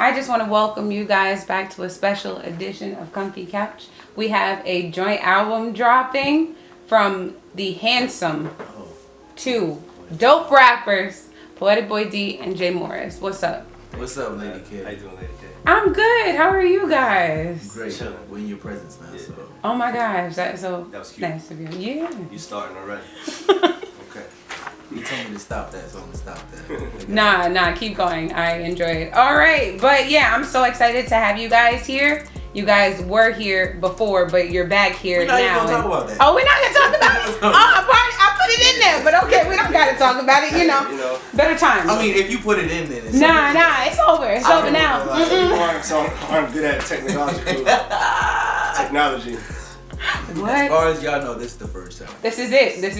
I just want to welcome you guys back to a special edition of Komfy Kouch. We have a joint album dropping from the handsome two dope rappers, Poetic Boy D and Jay Morris. What's up? What's up, Lady K? How you doing, Lady K? I'm good. How are you guys? Great. We're in your presence now. Yeah. So. Oh my gosh, that's so that was cute. Nice of you. Yeah. You starting already? Okay. You told me to stop that, so I'm gonna stop that. Nah, keep going. I enjoy it. All right, but yeah, I'm so excited to have you guys here. You guys were here before, but you're back here we're not now. Even gonna talk about that. Oh, we're not gonna talk about it. I put it in there, but okay, we don't gotta talk about it. You know, better times. I mean, if you put it in, then it's nah, it's over. It's over now. I'm good at technology. What? As far as y'all know, this is the first time. This is it. This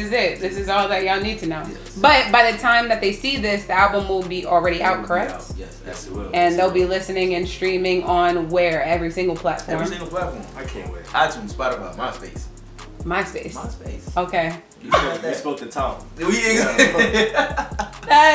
is all that y'all need to know. Yes. But by the time that they see this, the album will be already out, correct? Yes, it will. And they'll be listening and streaming on where? Every single platform. Every single platform. I can't wait. iTunes, Spotify, MySpace. MySpace. Okay. You spoke to Tom. That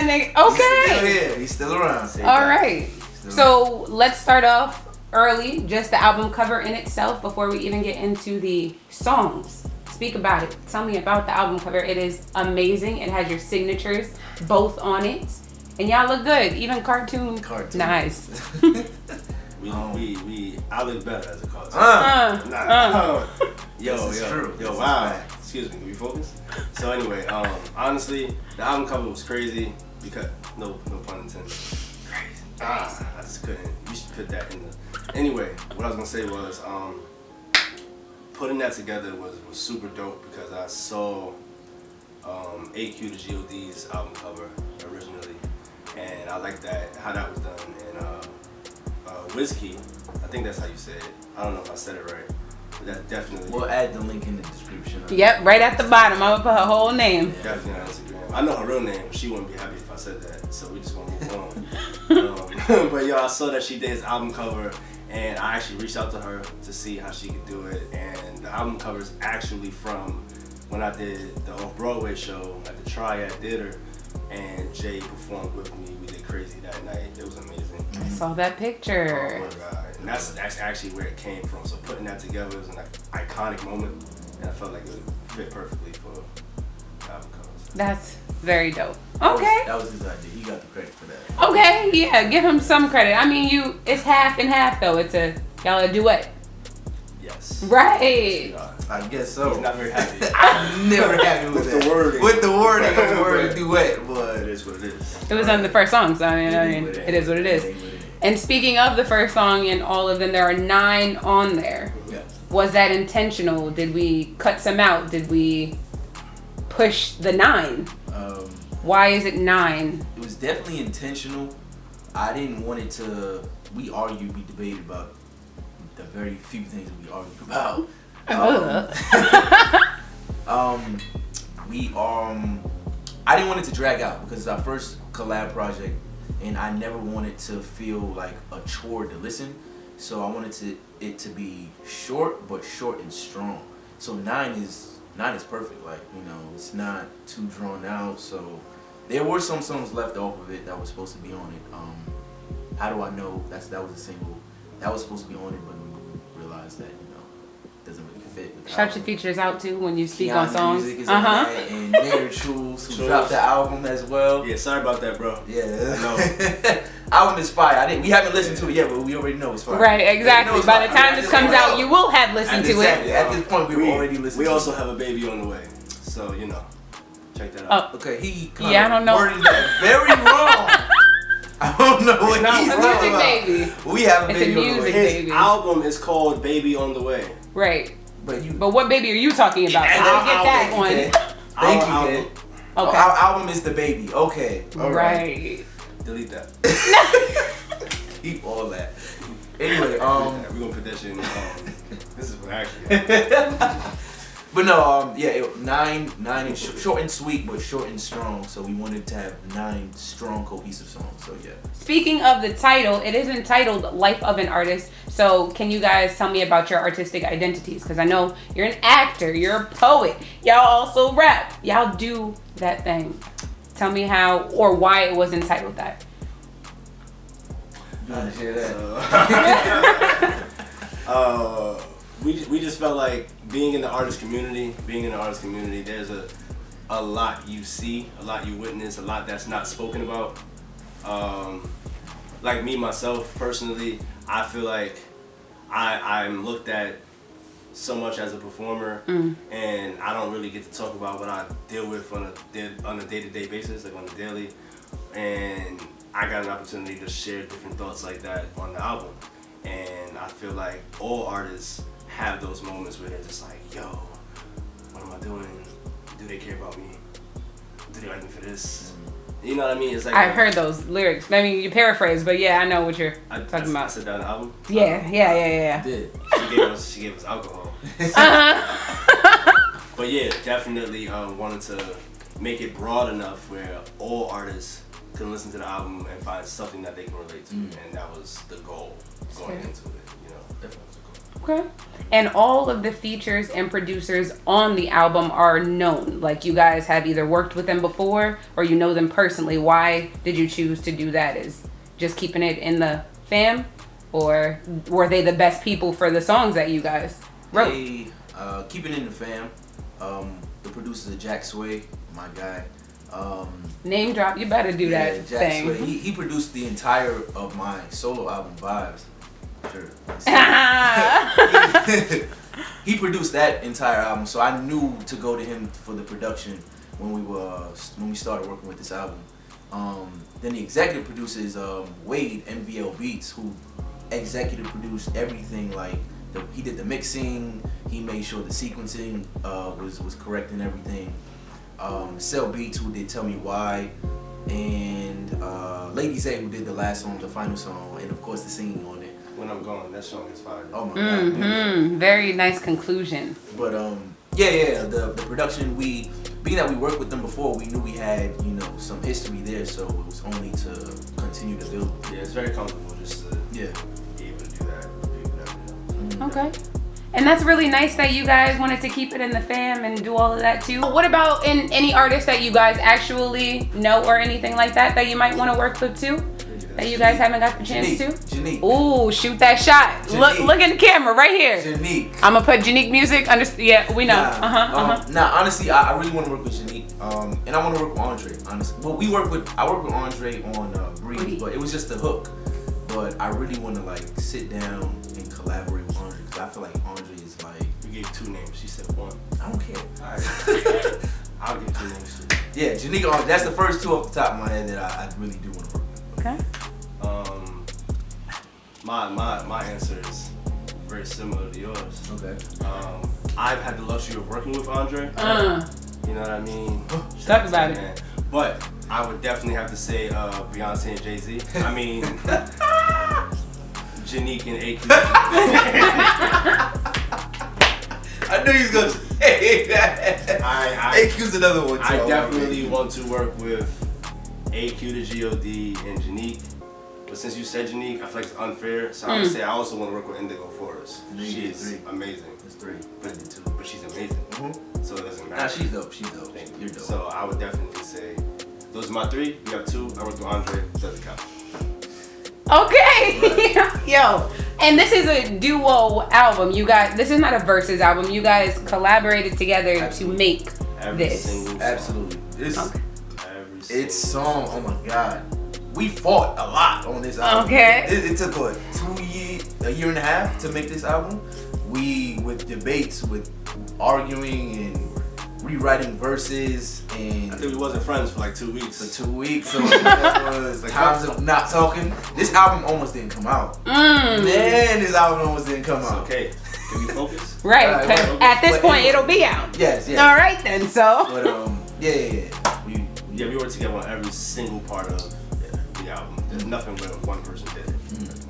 nigga. Okay. He's still around. All right. So let's start off early, just the album cover in itself before we even get into the songs. Speak about it. Tell me about the album cover. It is amazing. It has your signatures both on it. And y'all look good. Even cartoon. Nice. I look better as a cartoon. Yo, true. Yo, wow. Excuse me, can we focus? So anyway, honestly, the album cover was crazy because no pun intended. I just couldn't. You should put that in the. Anyway, what I was gonna say was, putting that together was super dope because I saw AQ to GOD's album cover originally, and I like how that was done. And Whiskey, I think that's how you say it. I don't know if I said it right, but that definitely. We'll add the link in the description. Yep, right at the bottom. I'm gonna put her whole name. Yeah, definitely on Instagram. I know her real name. She wouldn't be happy if I said that, so we just gonna move on. But yo, I saw that she did his album cover, and I actually reached out to her to see how she could do it. And the album cover is actually from when I did the off-Broadway show at the Triad Theater, and Jay performed with me. We did Crazy that night. It was amazing. I saw that picture. Oh my God. And that's actually where it came from. So putting that together was an iconic moment, and I felt like it would fit perfectly for the album covers. That's very dope. Okay. That was his idea. He got the credit for that. Okay, yeah, give him some credit. I mean, it's half and half though. Y'all a duet. Yes. Right. I guess so. He's not very happy. I'm never happy with the wording. With the wording of the word duet, but it is what it is. It was on the first song, so I mean, it is what it is. And speaking of the first song and all of them, there are 9 on there. Yeah. Was that intentional? Did we cut some out? Did we push the 9? Why is it 9? It was definitely intentional. I didn't want it to. We debated about the very few things that we argued about. I didn't want it to drag out because it's our first collab project, and I never wanted to feel like a chore to listen. So I wanted it to be short, but short and strong. So 9 is perfect. Like, it's not too drawn out. So there were some songs left off of it that was supposed to be on it. How do I know? That was a single that was supposed to be on it, but we realized that it doesn't really fit. Shout your features out too when you speak on songs. Music is on that, and Mayor Trules, who dropped the album as well. Yeah, sorry about that, bro. Yeah, no. Album is fire. We haven't listened to it yet, but we already know it's fire. Right, exactly. By the time this comes out, you will have listened to it. At this point, we've already listened. We also have a baby on the way, so check that out. Okay, he I don't know. worded that very wrong. I don't know what he's talking about. Baby. We have a it's baby a music on the way. baby. His album is called Baby on the Way. Right. But what baby are you talking about? So I get that one. Thank you, kid. Okay. Our album is the baby. Okay. All right. Delete that. Keep all that. Anyway, we're gonna put that shit in the this is what actually. But no, 9 is short and sweet, but short and strong. So we wanted to have 9 strong, cohesive songs. So yeah. Speaking of the title, it is entitled "Life of an Artist." So can you guys tell me about your artistic identities? Because I know you're an actor, you're a poet, y'all also rap, y'all do that thing. Tell me how or why it was entitled that. You want to share that? We just felt like being in the artist community, there's a lot you see, a lot you witness, a lot that's not spoken about. Like me, myself, personally, I feel like I'm looked at so much as a performer, and I don't really get to talk about what I deal with on a day-to-day basis, like on a daily. And I got an opportunity to share different thoughts like that on the album. And I feel like all artists have those moments where they're just like, yo, what am I doing? Do they care about me? Do they like me for this? You know what I mean? It's like I've heard those lyrics. I mean, you paraphrase, but yeah, I know what you're talking about. I said that on the album? Yeah. I did. She gave us alcohol. But yeah, definitely wanted to make it broad enough where all artists can listen to the album and find something that they can relate to. And that was the goal going into it, you know. Definitely was the goal. Okay. And all of the features and producers on the album are known. Like, you guys have either worked with them before or you know them personally. Why did you choose to do that? Is just keeping it in the fam? Or were they the best people for the songs that you guys wrote? Hey, keeping it in the fam. The producers are Jack Sway, my guy. Name drop, you better do that Jack thing. Sway. He produced the entire of my solo album, Vibes. Sure. He produced that entire album, so I knew to go to him for the production when we started working with this album. Then the executive producer is Wade MVL Beats, who executive produced everything. Like he did the mixing, he made sure the sequencing was correct and everything. Cell Beats, who did Tell Me Why, and Lady Zay, who did the last song, the final song, and of course the singing on it. When I'm Gone, that song is fire. Oh my god. Very nice conclusion. But the production, being that we worked with them before, we knew we had, some history there, so it was only to continue to build. Yeah, it's very comfortable just to be able to do that. Okay. And that's really nice that you guys wanted to keep it in the fam and do all of that too. What about in any artists that you guys actually know or anything like that you might want to work with too? That you guys haven't got the chance to? Janique. Ooh, shoot that shot. Janique. Look in the camera right here. Janique. I'm gonna put Janique music. Yeah, we know. Nah, honestly, I really want to work with Janique. And I want to work with Andre, honestly. But I worked with Andre on Breathe, but it was just a hook. But I really want to sit down and collaborate with Andre, because I feel like Andre is We gave 2 names. She said 1. I don't care. All right. I'll give 2 names too. Yeah, Janique. That's the first 2 off the top of my head that I really do want to work with. Okay. My answer is very similar to yours. Okay. I've had the luxury of working with Andre. You know what I mean? Talk about it. Man. But I would definitely have to say Beyonce and Jay-Z. I mean, Janique and AQ. I knew he was gonna say that. AQ's another one too. I definitely want to work with AQ to GOD and Janique. But since you said Janique, I feel like it's unfair. So I would say I also want to work with Indigo Forest. She is amazing. That's 3. But she's amazing. So it doesn't matter. Nah, she's dope. You're dope. So I would definitely say those are my 3. We have 2. I worked with Andre. Doesn't count. Okay. Yo. And this is a duo album. You guys, this is not a versus album. You guys collaborated together to make this. Absolutely. It's song. Oh my god. We fought a lot on this album. Okay. It took a year and a half to make this album. With debates, with arguing and rewriting verses, and I think we wasn't friends for 2 weeks. So that was times of not talking. This album almost didn't come out. Man, this album almost didn't come out. Okay. Can we focus? Right. Because at this point, it'll be out. Yes. All right then. So. But we worked together on every single part of the album. There's nothing where one person did it.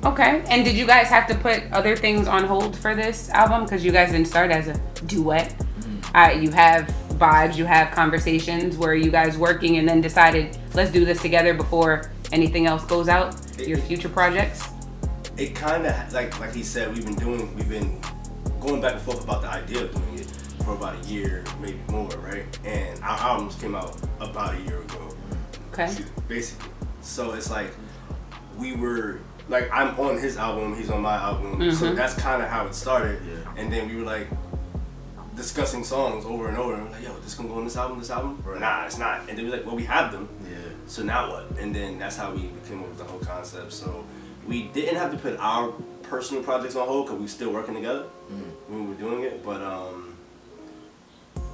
Okay. And did you guys have to put other things on hold for this album? Because you guys didn't start as a duet. You have vibes, you have conversations where you guys working and then decided, let's do this together before anything else goes out, your future projects? It kind of, like he said, we've been going back and forth about the idea of doing it for about a year, maybe more, right? And our albums came out about a year ago. Okay. Basically. So it's like we were like I'm on his album, he's on my album, so that's kind of how it started. Yeah. And then we were like discussing songs over and over, and we're like, yo, this gonna go on this album? Right. Nah, it's not. And then we're like, well, we have them. Yeah. So now what? And then that's how we came up with the whole concept. So we didn't have to put our personal projects on hold because we were still working together when we were doing it. But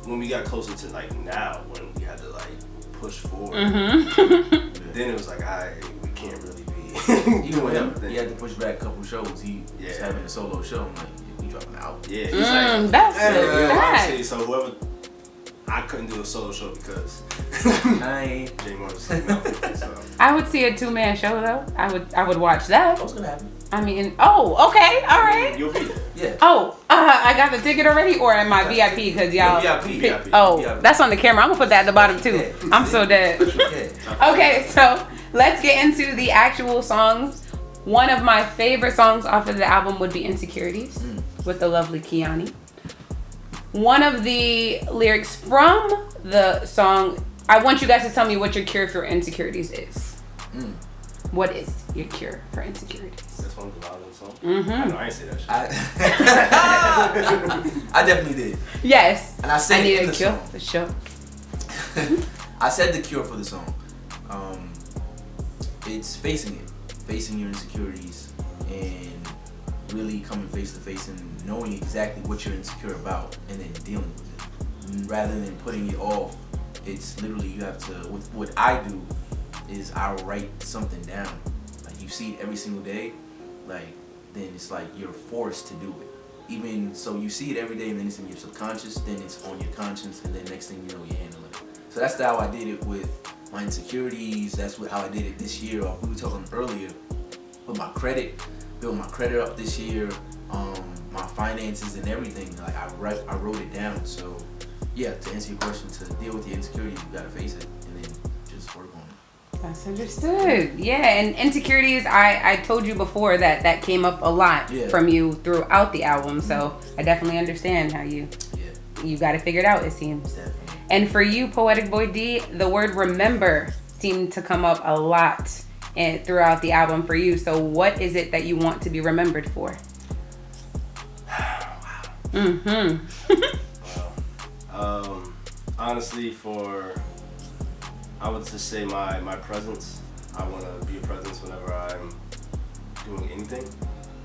when we got closer to like now, when we had to like push forward, then it was like, we can't really be even with him. He had to push back a couple shows. He was having a solo show. I'm like, you dropping out? Yeah, he's like, that's honestly, so whoever. I couldn't do a solo show because Jay Morris. I would see a 2-man show though. I would watch that. What's gonna happen? I mean, okay, all right. You'll be there. Yeah. Oh, I got the ticket already, or am I VIP? Because y'all. VIP. Oh, that's on the camera. I'm gonna put that at the bottom too. I'm so dead. Okay, so let's get into the actual songs. One of my favorite songs off of the album would be "Insecurities" with the lovely Kiani. One of the lyrics from the song, I want you guys to tell me what your cure for insecurities is. What is your cure for insecurities? That's one of the violent songs? I know, I ain't say that shit. I definitely did. Yes. And I said I need it in a the cure song. for sure. I said the cure for the song. It's facing your insecurities, and really coming face to face and knowing exactly what you're insecure about and then dealing with it. Rather than putting it off, it's literally you have to, what I do is I write something down. Like you see it every single day, like then it's like you're forced to do it. Even so you see it every day and then it's in your subconscious, then it's on your conscience, and then next thing you know you're handling it. So that's how I did it with my insecurities. That's how I did it this year. We were talking earlier with my credit. Build my credit up this year, my finances and everything. Like I wrote it down. So yeah, to answer your question, to deal with your insecurities, you gotta face it and then just work on it. That's understood. Yeah, and insecurities, I told you before that came up a lot from you throughout the album. So I definitely understand how you got to figure it out, it seems. Definitely. And for you, Poetic Boy D, the word remember seemed to come up a lot and throughout the album for you. So what is it that you want to be remembered for? Honestly, I would just say my presence. I want to be a presence whenever I'm doing anything.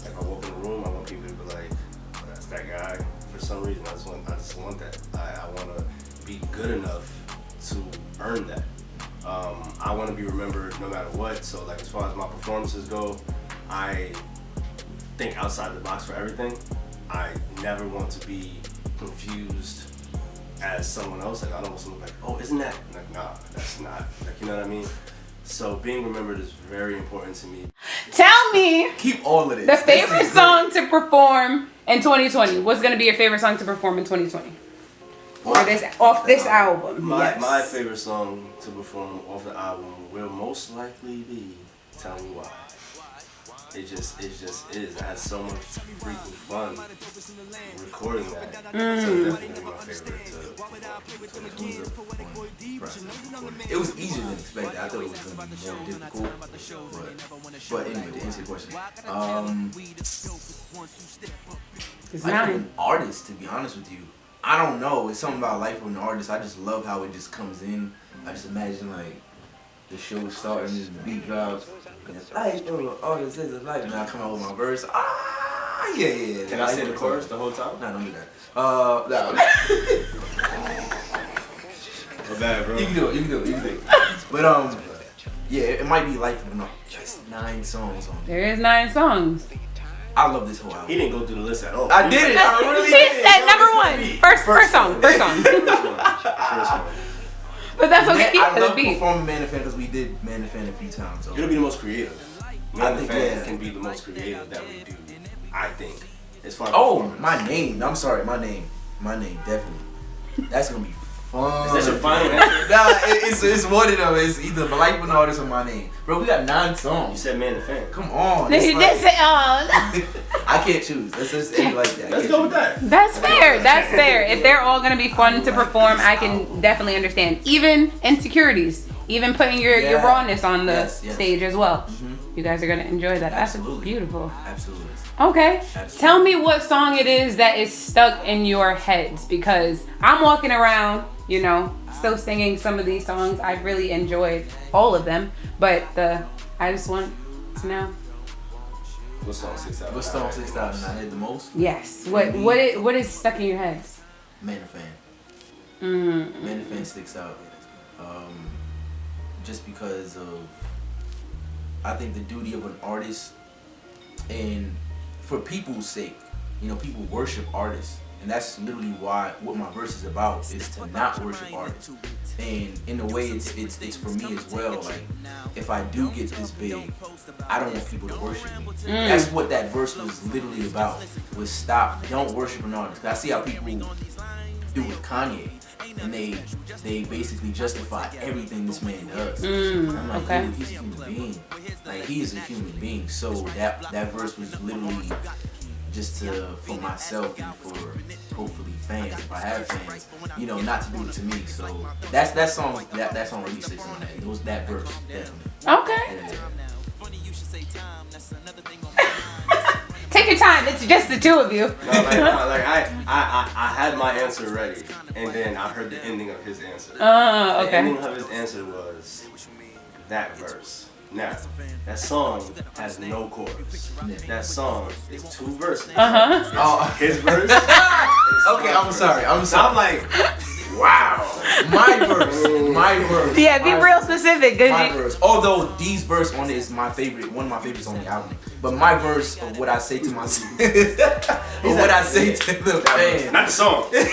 Like I walk in the room, I want people to be like, oh, that's that guy. For some reason, I just want that. I want to be good enough to earn that. I want to be remembered no matter what. So like as far as my performances go, I think outside the box for everything. I never want to be confused as someone else. Like I don't want someone like, oh, isn't that? Like, nah, that's not. Like, you know what I mean? So being remembered is very important to me. Tell me. Keep all of it. The favorite song to perform in 2020. What's gonna be your favorite song to perform in 2020? Off this album. My favorite song to perform off the album will most likely be "Tell Me Why." It just is. I had so much freaking fun recording that. So definitely my favorite to It was easier than expected. I thought it was going to be more difficult. But anyway, to answer your question, It's like not an artist, to be honest with you, I don't know. It's something about life with an artist. I just love how it just comes in. I just imagine like the show starting and the beat drops. And it's like, oh, this is life. And I come out with my verse. Yeah. Can I say the chorus the whole time? Nah, don't do that. No. Well, bad, bro. You can do it. But yeah, it might be life with an artist. Just 9 songs on it. There is 9 songs. I love this whole album. He didn't go through the list at all. I did it. I really She did. said number 1. First song. First one. But that's okay. I love performing Man and Fan because we did Man and Fan a few times. So. You're gonna be the most creative. Man and Fan yeah. can be the most creative that we do. I think. As far as performance. My name. I'm sorry. My name. Definitely. That's gonna be fun. Is that your final answer? Nah, it's one of them. It's either Life with an Artist or my name. Bro, we got 9 songs. You said Man and Fan. Come on. He did say I can't choose. Let's just end it like that. Let's go with that. That's fair. If they're all gonna be fun to perform, I can definitely understand. Even insecurities, even putting your rawness on the stage as well. You guys are gonna enjoy that. Absolutely. That's beautiful. Absolutely. Okay. Absolutely. Tell me what song it is that is stuck in your heads, because I'm walking around, you know, still singing some of these songs. I've really enjoyed all of them, but I just want to know. What song sticks out? What song sticks out in my head the most? Yes. What is stuck in your heads? Man of Fan. Mm-hmm. Man of Fan sticks out. Just because of, I think, the duty of an artist, and for people's sake, you know, people worship artists, and that's literally what my verse is about, is to not worship artists. And in a way, it's for me as well. Like, if I do get this big, I don't want people to worship me. That's what that verse was literally about. Was don't worship an artist. 'Cause I see how people do with Kanye, and they basically justify everything this man does. I'm like, okay. dude, he's a human being. Like, he is a human being. So that verse was literally just for myself and for hopefully fans, if I have fans, you know, not to do it to me. So that song really sticks in my head. It was that verse, definitely. Okay. Yeah. Take your time. It's just the two of you. No, I had my answer ready, and then I heard the ending of his answer. Okay. The ending of his answer was that verse. Now, that song has no chorus. That song is 2 verses. Oh, His verse. okay, I'm sorry. So I'm like, wow. My verse. Yeah, be real specific. My verse. Although these verse on it is my favorite, one of my favorites on the album. But my verse of what I say to myself, or what I say to the fans. Not the song. And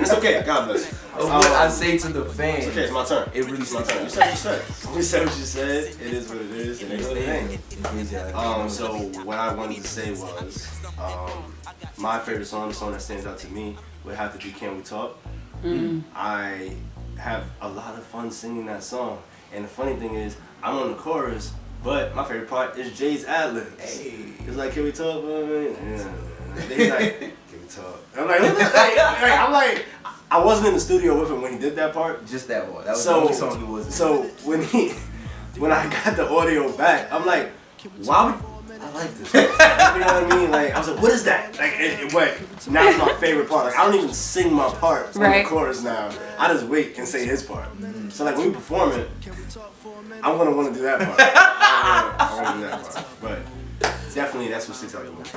it's okay. God bless you. Of what I say to the fans. Okay, it's my turn. It really It's my sticks turn. out. You said what you said. You said what you said. It is what it is. And it's the thing. So what I wanted to say was, my favorite song, the song that stands out to me, would have to be "Can We Talk." I have a lot of fun singing that song, and the funny thing is, I'm on the chorus, but my favorite part is Jay's ad-libs. Hey. It's like, "Can we talk?" He's like, "Can we talk?" I'm like, I wasn't in the studio with him when he did that part. Just that one. That was the only song he was. So when I got the audio back, I'm like, why would I like this? You know what I mean? Like, I was like, what is that? Like, it went. Now it's my favorite part. Like, I don't even sing my part on the chorus now. I just wait and say his part. So like when we perform it, I'm gonna want to do that part. I want to do that part. But definitely, that's what sticks out the most.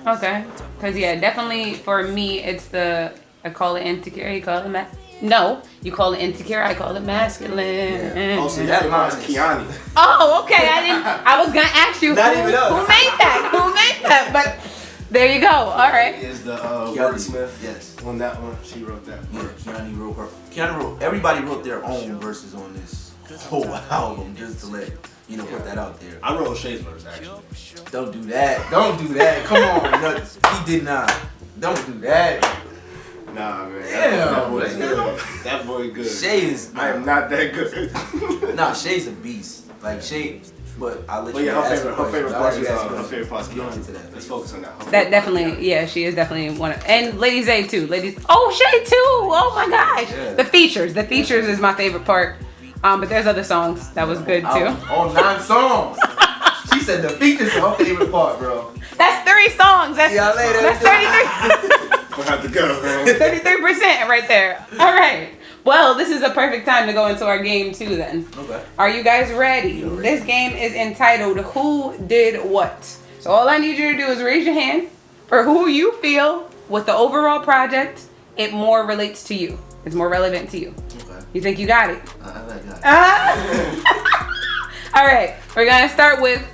Okay. Because, yeah, definitely for me, it's I call it insecure, you call it no, you call it insecure, I call it masculine. Yeah. Oh, so that line's Kiani. Oh, okay. I was going to ask you Not who even us. Who made that? But there you go. All right. Is the wordsmith. Yes. On that one, she wrote that. Yeah, Kiani wrote her. Kiani wrote. Everybody wrote their own verses on this whole album, just to let put that out there. I wrote Shay's verse actually. Don't do that. Don't do that. Come on, he did not. Don't do that. Nah, man. Damn, that boy's good. That boy good. Shay is. I am not that good. Nah, Shay's a beast. Like Shay, but I'll let you. Yeah, ask her favorite questions. part I'll is let you ask her questions. favorite part. Get on into that. Let's focus on that. That definitely, yeah, she is definitely one of, and Lady Zay too. Shay too. Oh my gosh. Yeah. The features is my favorite part. But there's other songs that was good too. All 9 songs. She said the features are her favorite part, bro. That's 3 songs. That's Yeah, later. that's 33. We'll have to go, man. 33% right there. All right. Well, this is a perfect time to go into our game too then. Okay. Are you guys ready? Yeah, ready. This game is entitled Who Did What? So all I need you to do is raise your hand for who you feel with the overall project it more relates to you. It's more relevant to you. Okay. You think you got it? I like that. All right. We're going to start with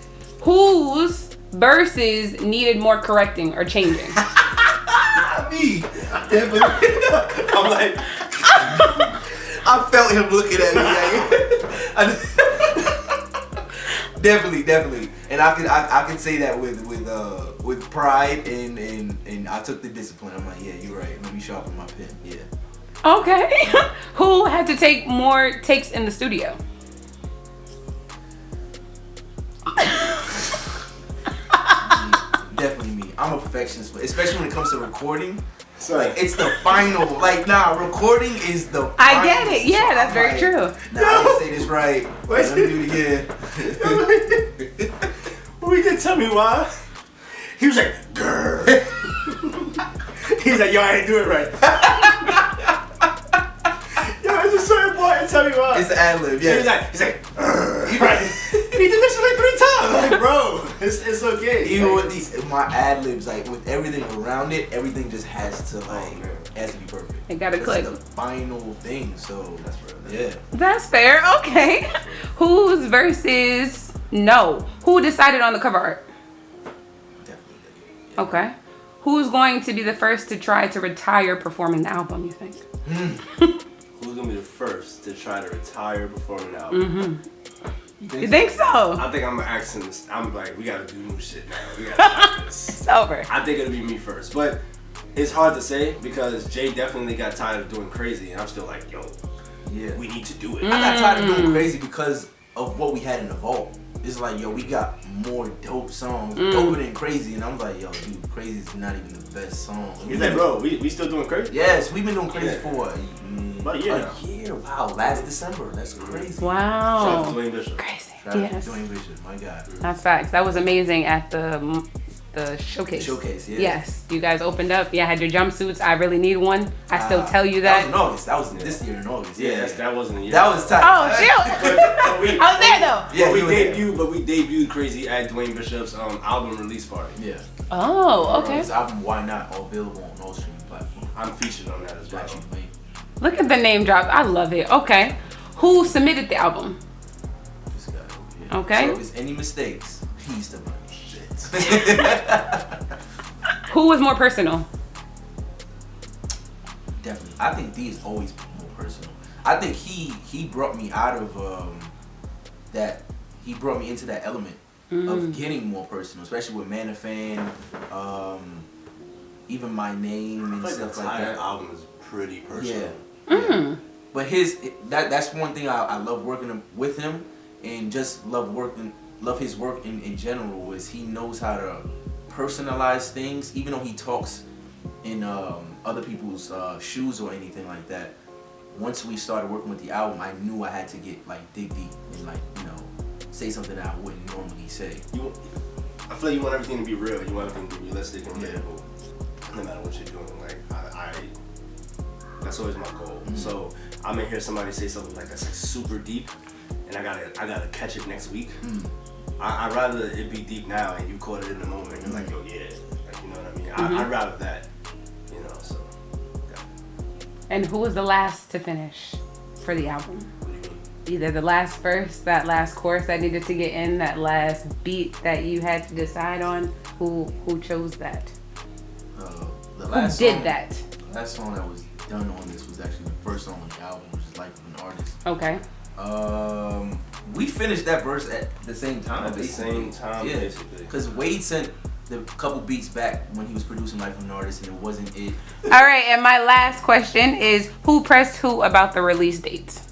whose verses needed more correcting or changing. Me. Definitely. I'm like, I felt him looking at me. Like, definitely. And I can say that with pride and I took the discipline. I'm like, yeah, you're right. Let me sharpen my pen. Yeah. Okay. Who had to take more takes in the studio? Definitely me. I'm a perfectionist, especially when it comes to recording. sorry. Like, it's the final. Like, recording is the I final. get it. Yeah, So that's I'm very like, true. Nah, I didn't say this right. Let me do it again. couldn't tell me why. He was like, grr. He's like, yo, I ain't do it right. Yo, it's just so important. Tell me why. It's an ad lib, yeah. He's like, right. He did this shit like 3 times. I'm like, bro, it's okay. Even with my ad libs, like with everything around it, everything just has to has to be perfect. It gotta click. It's the final thing, so That's real. yeah. That's fair. Okay. Whose versus no? Who decided on the cover art? Definitely. Yeah. Okay. Who's going to be the first to try to retire performing the album, you think? Who's gonna be the first to try to retire performing the album? You think so? I think I'm asking this. I'm like, we gotta do new shit now. We gotta do this. It's over. I think it'll be me first, but it's hard to say because Jay definitely got tired of doing crazy, and I'm still like, yo, Yeah. we need to do it. I got tired of doing crazy because of what we had in the vault. It's like, yo, we got more dope songs, doper than Crazy, and I'm like, yo, dude, Crazy is not even the best song. He's like, bro, we still doing crazy? Yes, we've been doing Crazy for about a year now. Wow, last December. That's crazy. Shout out Wow. to Dwayne Bishop. Crazy. Shout out Yes. to Dwayne Bishop, my God. That's facts. That was amazing at the showcase. Showcase, yeah. Yes. You guys opened up. Yeah, I had your jumpsuits. I really need one. I still tell you that. That was in August. That was this year in August. Yeah, that wasn't a year. That was tight. Oh, shoot. I was there though. Yeah, we debuted Crazy at Dwayne Bishop's album release party. Yeah. Oh, okay. This album, Why Not, all available on all streaming platforms. I'm featured on that as well. Got you, man. Look at the name drop. I love it. Okay. Who submitted the album? This guy over here. Okay. So if there's any mistakes, he's the one. Shit. Who was more personal? Definitely. I think D is always more personal. I think he brought me out of that. He brought me into that element of getting more personal, especially with Manafan, even My Name and stuff like that. Album is pretty personal. Yeah. But that's one thing I love working with him, and just love his work in general, is he knows how to personalize things, even though he talks in other people's shoes or anything like that. Once we started working with the album, I knew I had to get dig deep and say something that I wouldn't normally say. I feel like you want everything to be real. You want everything to be realistic and relatable, no matter what you're doing. Like I that's always my goal. So I may hear somebody say something that's super deep, and I gotta catch it next week. I'd rather it be deep now and you caught it in the moment. And you're like, yo, yeah, you know what I mean. I'd rather that, So. Yeah. And who was the last to finish for the album? What do you mean? Either the last verse, that last chorus that needed to get in, that last beat that you had to decide on. Who chose that? The last Who did song, that? The last song that was done on this was actually the first song on the album, which is Life of an Artist. Okay. We finished that verse at the same time. At the same time, basically. Because Wade sent the couple beats back when he was producing Life of an Artist, and it wasn't it. All right, and my last question is, who pressed who about the release dates?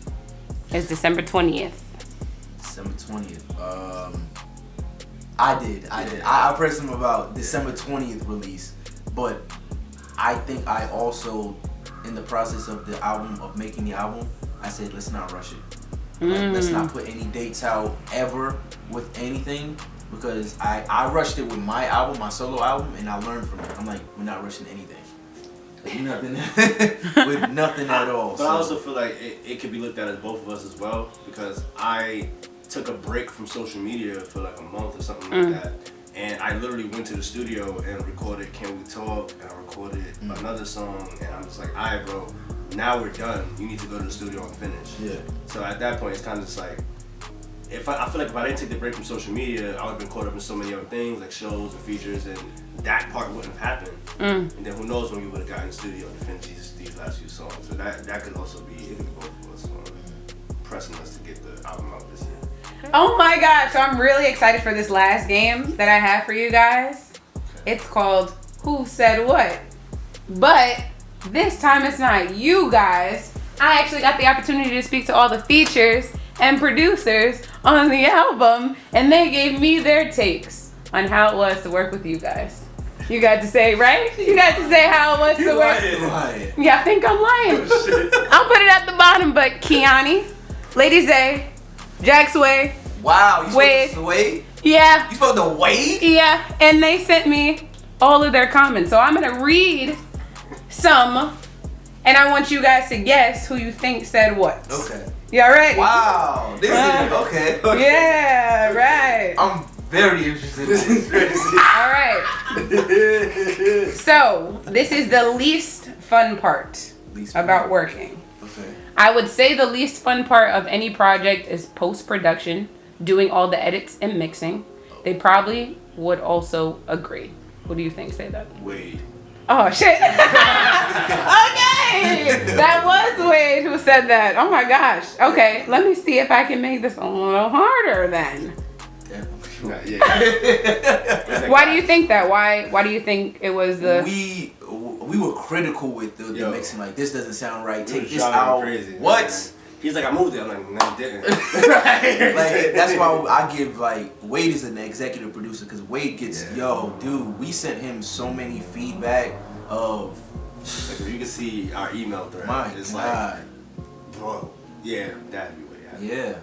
It's December 20th. December 20th. I did. I pressed him about December 20th release, but I think I also, in the process of making the album, I said, let's not rush it. Let's not put any dates out ever with anything, because I rushed it with my album, my solo album, and I learned from it. I'm like, we're not rushing anything. Nothing. With nothing at all. But I also feel like it could be looked at as both of us as well, because I took a break from social media for a month or something like that. And I literally went to the studio and recorded Can We Talk, and I recorded another song, and I'm just like, alright bro, now we're done. You need to go to the studio and finish. Yeah. So at that point, it's kind of just like, I feel like if I didn't take the break from social media, I would have been caught up in so many other things, like shows and features, and that part wouldn't have happened. And then who knows when we would have gotten in the studio to finish these last few songs. So that could also be, it could be both of us pressing us to get the album out this year. Oh my gosh, so I'm really excited for this last game that I have for you guys. It's called Who Said What? But this time it's not you guys. I actually got the opportunity to speak to all the features and producers on the album, and they gave me their takes on how it was to work with you guys. You got to say, right? You got to say how it was to work. Lying. Yeah, I think I'm lying. I'll put it at the bottom, but Kiani, Lady Zay, Jack Sway, Wow, you Wade. spoke to Wade? Yeah. You spoke to Wade? Yeah. And they sent me all of their comments. So I'm going to read some. And I want you guys to guess who you think said what. Okay. Y'all ready? Wow. This is okay. Yeah, right. I'm very interested. This is crazy. All right. So, this is the least fun part about working. Okay. I would say the least fun part of any project is post-production, doing all the edits and mixing. They probably would also agree. What do you think? Say that. Wade. Oh, shit. Okay. That was Wade who said that. Oh, my gosh. Okay. Let me see if I can make this a little harder then. Yeah. Why do you think that? Why do you think it was the... We were critical with the mixing. Like, this doesn't sound right. Take this out. out. Crazy, what? Man. He's like, I moved it. I'm like, no, I didn't. Right. Like, that's why I give, like, Wade is an executive producer, because Wade gets, dude, we sent him so many feedback of... Like, you can see our email thread. My it's God. like, bro, yeah, that'd be Wade. Yeah.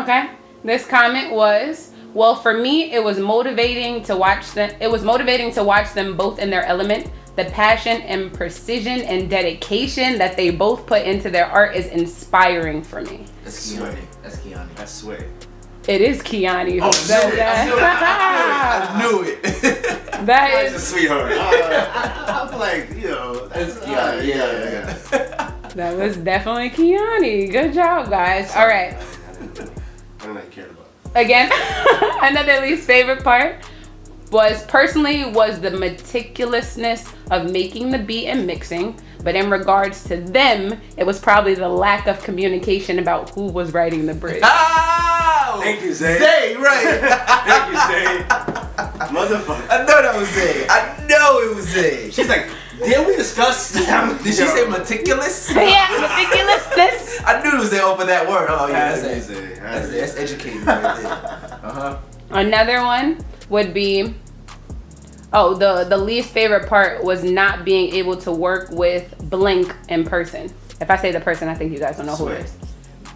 Okay. This comment was, well, for me, it was motivating to watch them. It was motivating to watch them both in their element. The passion and precision and dedication that they both put into their art is inspiring for me. That's Keanu. That's Keanu. That's Sway. It is Keanu. Oh, shit. that. I knew it. That He's a is. sweetheart. I feel like, you know, that's Keanu. yeah. That was definitely Keanu. Good job, guys. All right. I don't know care about. Again, another least favorite part was the meticulousness of making the beat and mixing. But in regards to them, it was probably the lack of communication about who was writing the bridge. Oh! Thank you, Zay. Zay, right. Thank you, Zay. Motherfucker. I know that was Zay. I know it was Zay. She's like, did we discuss? Did she say meticulous? Yeah, meticulousness. I knew it was Zay over that word. Oh, yeah, that's Zay. That's educated right there. Uh-huh. Another one would be, the least favorite part was not being able to work with Blink in person. If I say the person, I think you guys don't know who it is.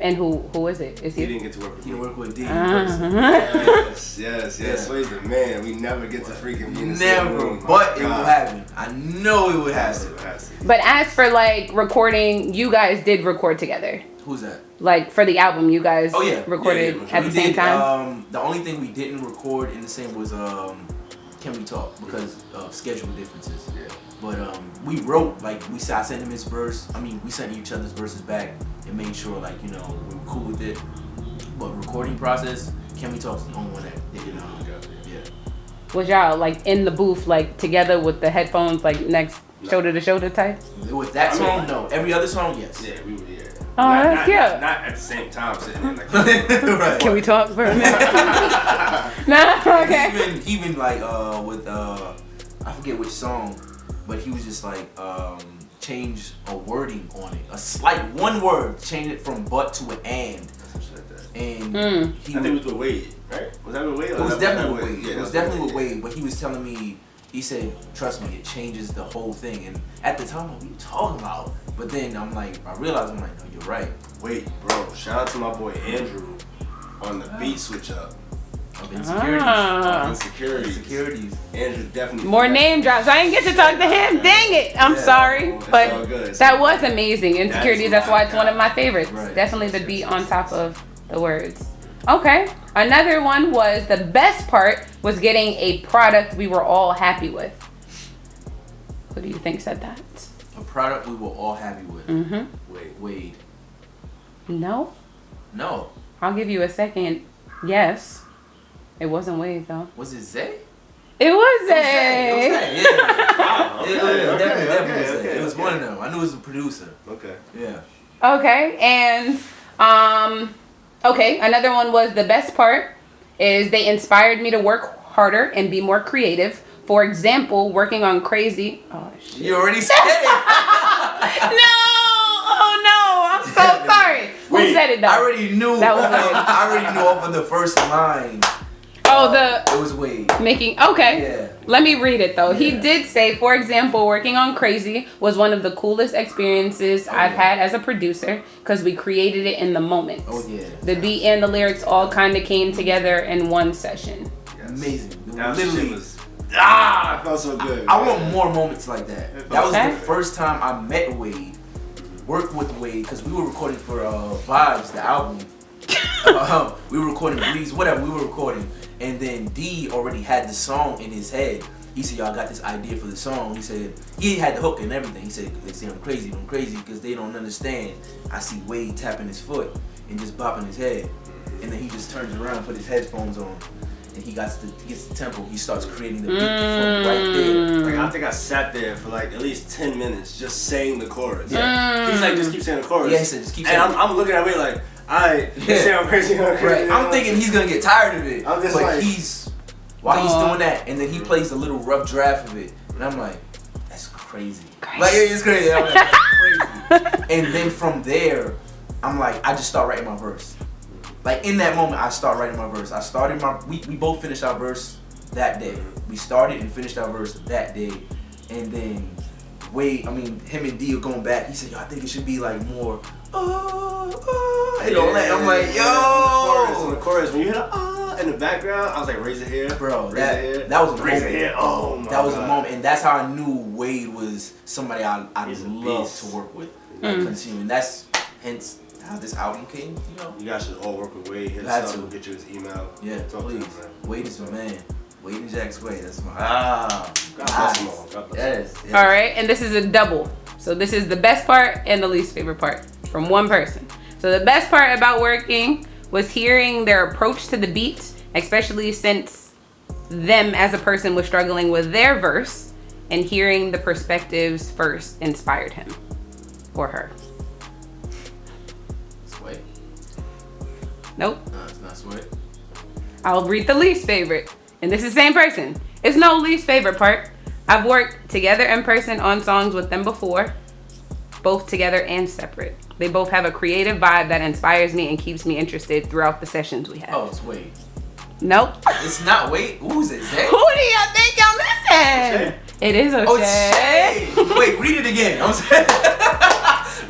And who is it? Is He he? didn't get to work with You me. work with D in Uh-huh. person. Yes. Sway's the man. We never get to freaking be in the same Never, room. but it will happen. I know it would have to. But as for like recording, you guys did record together. Who's that? Like for the album, you guys recorded Yeah, at the same time. The only thing we didn't record in the same was Can We Talk, because of schedule differences. Yeah. But we wrote, like, I sent him his verse. I mean, we sent each other's verses back and made sure, like, you know, we were cool with it. But recording process, Can We Talk's the only one that did it. Yeah. Was y'all like in the booth, like together with the headphones, like next shoulder to shoulder type? With that song, no. Every other song, yes. Yeah, we were. Yeah. Oh, that's cute. Not at the same time sitting there like. Right. Can we talk for a minute? No, okay. Even like with I forget which song, but he was just like change a wording on it, a slight one word, change it from but to an and. And I think it was with Wade, right? Was that with Wade? It was definitely with Wade. Yeah, It was definitely with Wade, but he was telling me, he said, trust me, it changes the whole thing. And at the time, what are you talking about? But then I realized, I'm like, no, you're right. Wait, bro, shout out to my boy Andrew on the beat switch up. Of insecurities. Insecurities. Andrew definitely. More name drops. I didn't get to talk to him. Dang it. I'm sorry. It's all But good. that was amazing. Insecurities, that's why it's one of my favorites. Right. Definitely the beat on top of the words. Okay. Another one was the best part was getting a product we were all happy with. Who do you think said that? A product we were all happy with. Mm-hmm. Wade. No. No. I'll give you a second. Yes. It wasn't Wade though. Was it Zay? It was It Zay. was Zay, yeah. Wow, It definitely was Zay. It was one of them. I knew it was a producer. Okay. Yeah. Okay, and another one was the best part is they inspired me to work harder and be more creative. For example, working on Crazy. Oh shit. You already said it. No! Oh no! I'm so sorry. Who said it though? I already knew. That was I already knew off of the first line. It was Wade. Okay. Yeah. Let me read it though. Yeah. He did say, for example, working on Crazy was one of the coolest experiences I've had as a producer because we created it in the moment. Oh yeah. The beat and the lyrics all kind of came together in one session. Yes. Amazing. That Literally. shit was. It felt so good. I want more moments like that. That was Okay. the first time I met Wade, worked with Wade, because we were recording for Vibes, the album. We were recording Breeze, whatever we were recording. And then D already had the song in his head. He said, y'all got this idea for the song. He said, he had the hook and everything. He said, they say I'm crazy because they don't understand. I see Wade tapping his foot and just bopping his head. And then he just turns around, put his headphones on. And he gets the tempo. He starts creating the beat from right there. Like I think I sat there for like at least 10 minutes just saying the chorus. Yeah. He's like, just keep saying the chorus. Yeah, he said, just keep saying And it. I'm looking at me like, alright, you say I'm crazy, I'm crazy. Right. I'm thinking he's gonna get tired of it. I'm just but like- while he's doing that, and then he plays a little rough draft of it, and I'm like, that's crazy. Like it's crazy. I'm like, that's crazy. And then from there, I'm like, I just start writing my verse. Like in that moment, I start writing my verse. I started we both finished our verse that day. We started and finished our verse that day, and then him and D are going back. He said, yo, I think it should be like more, and all that. I'm like, yo. The chorus, when you hear the in the background, I was like, raise it here. Bro, raise that it here. was a raise moment. it here. Oh my That was God. a moment, and that's how I knew Wade was somebody I'd He's a love beast. to work with. Consuming. That's hence how this album came. You know. You guys should all work with Wade. Hit Had us up, to. we'll get you his email. Yeah, Talk please. to him, man. Wade is my man. Wade and Jack's Wade. That's my God bless them all. God bless Yes. All right, and this is a double. So this is the best part and the least favorite part from one person. So the best part about working was hearing their approach to the beat, especially since them as a person was struggling with their verse, and hearing the perspectives first inspired him or her. Sway. Nope. No, it's not Sway. I'll read the least favorite. And this is the same person. It's no least favorite part. I've worked together in person on songs with them before, both together and separate. They both have a creative vibe that inspires me and keeps me interested throughout the sessions we have. Oh, it's Wade. Nope. It's not Wade. Who's it? Zay? Who do y'all think y'all missing? It is O'Shea. Oh, it's Shay. Wait, read it again. I'm saying.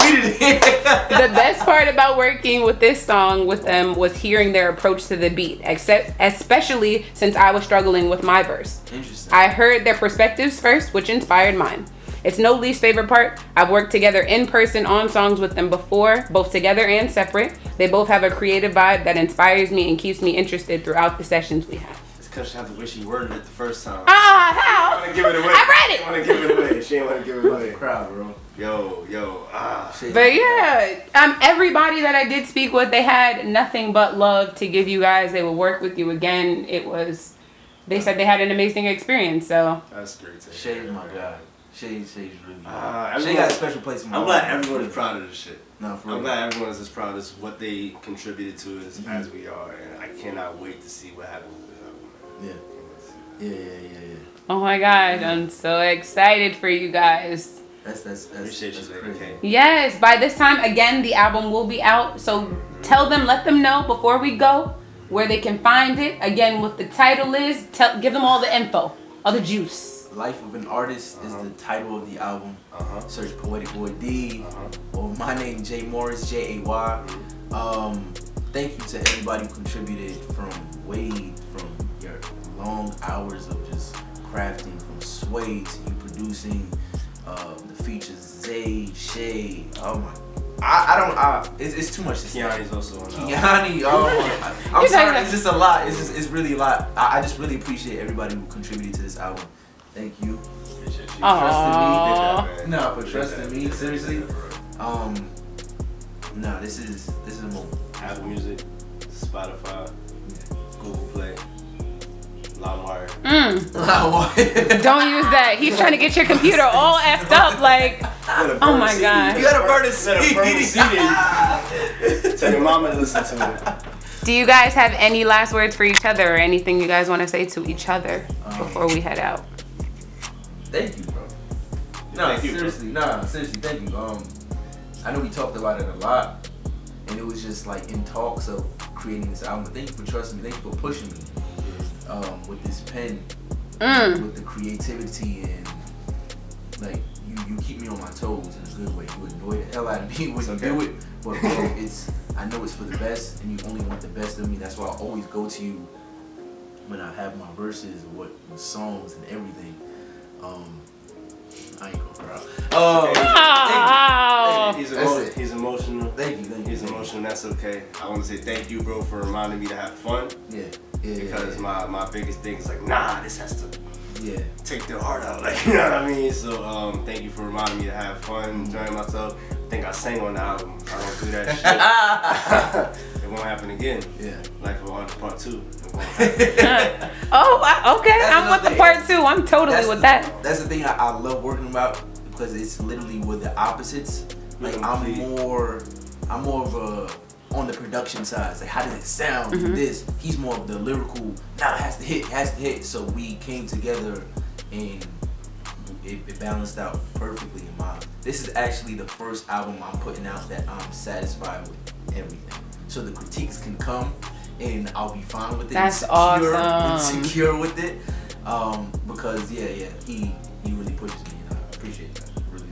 Read it again. The best part about working with this song with them was hearing their approach to the beat, especially since I was struggling with my verse. Interesting. I heard their perspectives first, which inspired mine. It's no least favorite part. I've worked together in person on songs with them before, both together and separate. They both have a creative vibe that inspires me and keeps me interested throughout the sessions we have. It's because she had to wish she worded it the first time. Ah, I how? want to give it away. I read it. I want to give it away. She ain't want to give it away. Crowd, bro. Yo. Shit. But yeah, everybody that I did speak with, they had nothing but love to give you guys. They would work with you again. They said they had an amazing experience. So That's great to Shay, hear. my God. Shay's really good. everyone- Shay got a special place in my I'm life. glad everyone is proud of this shit. No, for I'm real. glad everyone is as proud as what they contributed to as we are, and I cannot wait to see what happens with this album. Yeah. oh my God, I'm so excited for you guys. That's Appreciate you, Lady crazy. K. Yes, by this time, again, the album will be out. So let them know before we go where they can find it. Again, what the title is. Give them all the info, all the juice. Life of an Artist is the title of the album. Search Poetic Boy D or my name Jay Morris, Jay. Thank you to everybody who contributed, from Wade, from your long hours of just crafting, from Sway to you producing, the features Zay, Shay. Oh my, it's too much to say. Kiani's also on the album. Kiani, I'm sorry, it's just a lot. It's really a lot. I just really appreciate everybody who contributed to this album. Thank you. Appreciate you. Aww. Trusting me. No, for trusting me, seriously. Bro. No, this is a moment. Apple Music, Spotify, Google Play, LimeWire. Don't use that. He's trying to get your computer all effed up. Like, oh my God. You gotta burn a CD. Tell your mama to listen to it. Do you guys have any last words for each other or anything you guys want to say to each other before we head out? Thank you, bro. Thank you, bro. Seriously, thank you. I know we talked about it a lot, and it was just like in talks of creating this album. But thank you for trusting me. Thank you for pushing me. with this pen, with the creativity and like you keep me on my toes in a good way. You annoy the hell out of me when you do it, but bro, I know it's for the best, and you only want the best of me. That's why I always go to you when I have my verses, with songs and everything. I ain't gonna cry. He's emotional. Thank you. He's emotional. That's okay. I want to say thank you, bro, for reminding me to have fun. Yeah. Because my biggest thing is like, nah, this has to take their heart out. Like, you know what I mean? So thank you for reminding me to have fun, enjoying myself. I think I sang on the album. I don't do that shit. It won't happen again. Yeah. Life of Artist Part 2. Okay. I'm with the part 2. I'm totally with that. That's the thing I love working about, because it's literally with the opposites. Like I'm more of a on the production side. It's like, how does it sound? This. He's more of the lyrical. Nah, it has to hit. So we came together and it balanced out perfectly in my. This is actually the first album I'm putting out that I'm satisfied with everything. So the critiques can come and I'll be fine with it. That's awesome. Insecure with it. Because he really pushes me, and I appreciate that. Really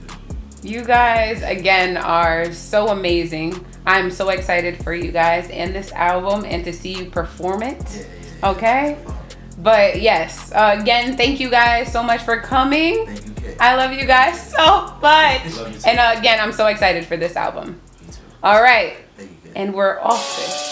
do. You guys again are so amazing. I'm so excited for you guys and this album and to see you perform it. Okay? But yes, again, thank you guys so much for coming. Thank you, Kay. I love you guys so much. Love you too. And again, I'm so excited for this album. Me too. All right. Thank you, Kay. And we're off this.